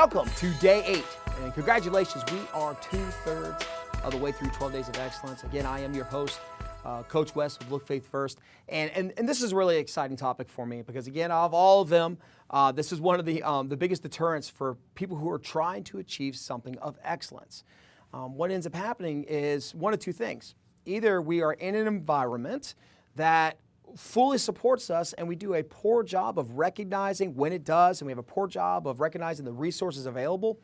welcome to day 8. And congratulations, we are 2/3 of the way through 12 Days of Excellence. Again, I am your host, Coach West with Look Faith First. And this is a really exciting topic for me because, again, of all of them, this is one of the biggest deterrents for people who are trying to achieve something of excellence. What ends up happening is one of two things. Either we are in an environment that fully supports us and we do a poor job of recognizing when it does, and we have a poor job of recognizing the resources available,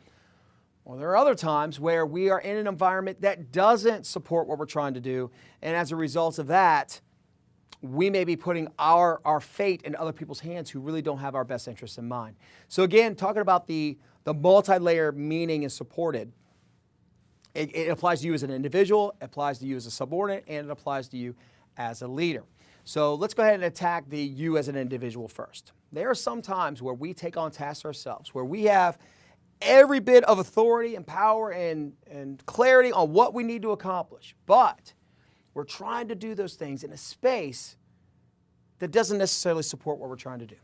or there are other times where we are in an environment that doesn't support what we're trying to do, and as a result of that, we may be putting our fate in other people's hands who really don't have our best interests in mind. So again, talking about the multi-layer meaning is supported, it applies to you as an individual, it applies to you as a subordinate, and it applies to you as a leader. So let's go ahead and attack the you as an individual first. There are some times where we take on tasks ourselves, where we have every bit of authority and power and clarity on what we need to accomplish, but we're trying to do those things in a space that doesn't necessarily support what we're trying to do.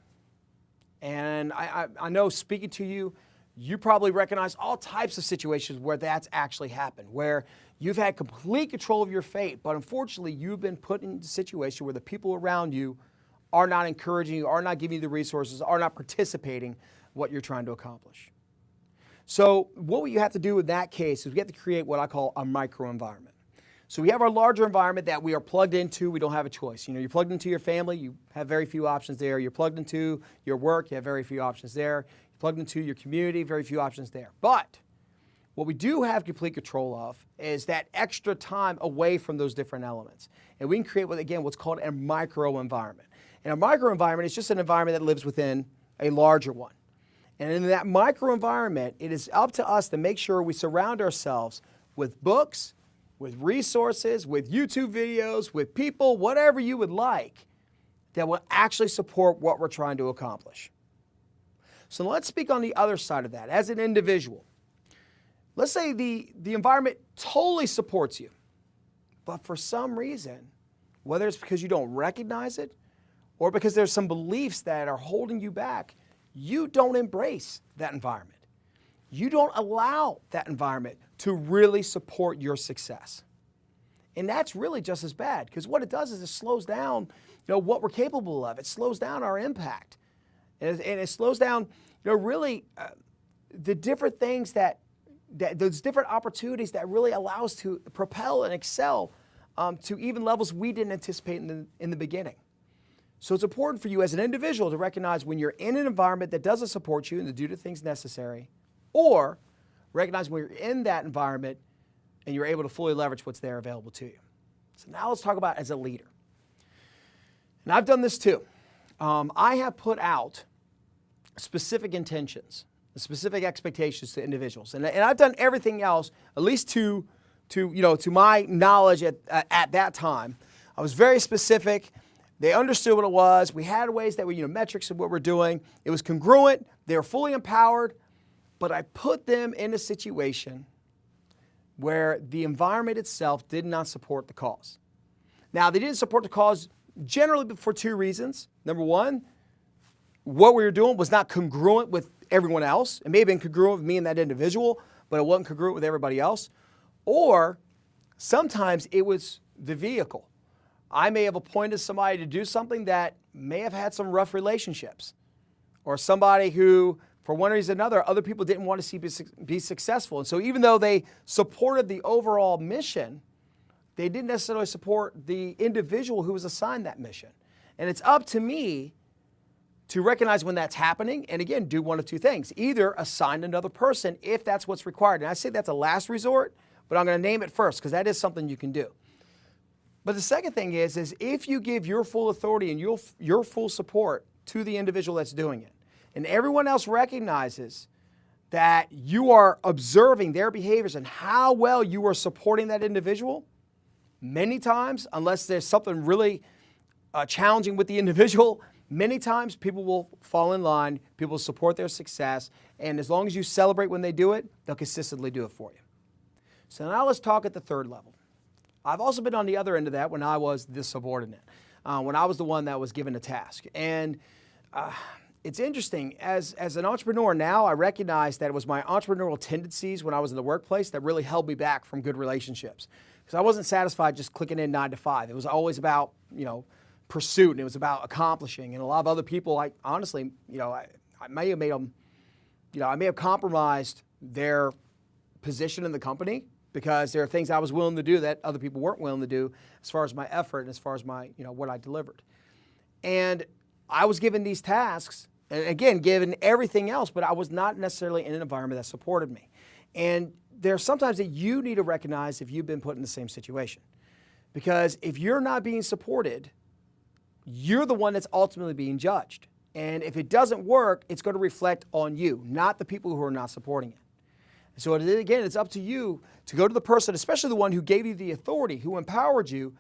And I know, speaking to you, you probably recognize all types of situations where that's actually happened, where you've had complete control of your fate, but unfortunately you've been put in a situation where the people around you are not encouraging you, are not giving you the resources, are not participating what you're trying to accomplish. So what you have to do in that case is we have to create what I call a microenvironment. So we have our larger environment that we are plugged into. We don't have a choice. You know, you're plugged into your family, you have very few options there. You're plugged into your work, you have very few options there. You're plugged into your community, very few options there. But what we do have complete control of is that extra time away from those different elements. And we can create, what's called a microenvironment. And a microenvironment is just an environment that lives within a larger one. And in that microenvironment, it is up to us to make sure we surround ourselves with books, with resources, with YouTube videos, with people, whatever you would like, that will actually support what we're trying to accomplish. So let's speak on the other side of that. As an individual, let's say the environment totally supports you, but for some reason, whether it's because you don't recognize it or because there's some beliefs that are holding you back, you don't embrace that environment. You don't allow that environment to really support your success. And that's really just as bad, because what it does is it slows down, what we're capable of. It slows down our impact. And it slows down, really the different things that those different opportunities that really allow us to propel and excel to even levels we didn't anticipate in the beginning. So it's important for you as an individual to recognize when you're in an environment that doesn't support you and to do the things necessary, or recognize when you're in that environment and you're able to fully leverage what's there available to you. So now let's talk about as a leader. And I've done this too. I have put out specific intentions, specific expectations to individuals. And I've done everything else, at least to my knowledge at that time. I was very specific. They understood what it was. We had ways that were, metrics of what we're doing. It was congruent. They were fully empowered. But I put them in a situation where the environment itself did not support the cause. Now, they didn't support the cause generally for two reasons. Number one, what we were doing was not congruent with everyone else. It may have been congruent with me and that individual, but it wasn't congruent with everybody else. Or sometimes it was the vehicle. I may have appointed somebody to do something that may have had some rough relationships, or somebody who, for one reason or another, other people didn't want to see be successful. And so even though they supported the overall mission, they didn't necessarily support the individual who was assigned that mission. And it's up to me to recognize when that's happening, and again, do one of two things. Either assign another person if that's what's required. And I say that's a last resort, but I'm going to name it first because that is something you can do. But the second thing is if you give your full authority and your full support to the individual that's doing it, and everyone else recognizes that you are observing their behaviors and how well you are supporting that individual, many times, unless there's something really challenging with the individual, many times people will fall in line, people will support their success, and as long as you celebrate when they do it, they'll consistently do it for you. So now let's talk at the third level. I've also been on the other end of that when I was the subordinate, when I was the one that was given a task. And it's interesting. As an entrepreneur now, I recognize that it was my entrepreneurial tendencies when I was in the workplace that really held me back from good relationships. Because I wasn't satisfied just clicking in 9 to 5. It was always about, pursuit, and it was about accomplishing. And a lot of other people, I honestly, I may have made them, I may have compromised their position in the company because there are things I was willing to do that other people weren't willing to do as far as my effort and as far as my, what I delivered. And I was given these tasks, and again, given everything else, but I was not necessarily in an environment that supported me. And there's sometimes that you need to recognize if you've been put in the same situation. Because if you're not being supported, you're the one that's ultimately being judged. And if it doesn't work, it's going to reflect on you, not the people who are not supporting it. So again, it's up to you to go to the person, especially the one who gave you the authority, who empowered you,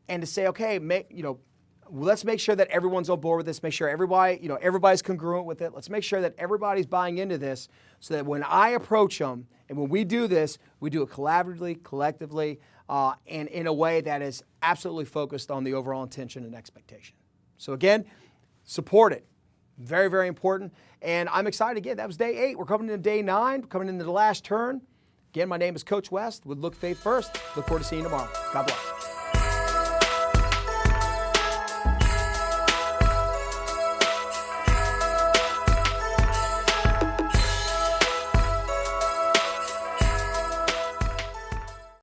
and to say, okay, let's make sure that everyone's on board with this. Make sure everybody, everybody's congruent with it. Let's make sure that everybody's buying into this so that when I approach them and when we do this, we do it collaboratively, collectively, and in a way that is absolutely focused on the overall intention and expectation. So again, support it. Very, very important. And I'm excited again. That was day 8. We're coming into day 9, coming into the last turn. Again, my name is Coach West with Look Faith First. Look forward to seeing you tomorrow. God bless.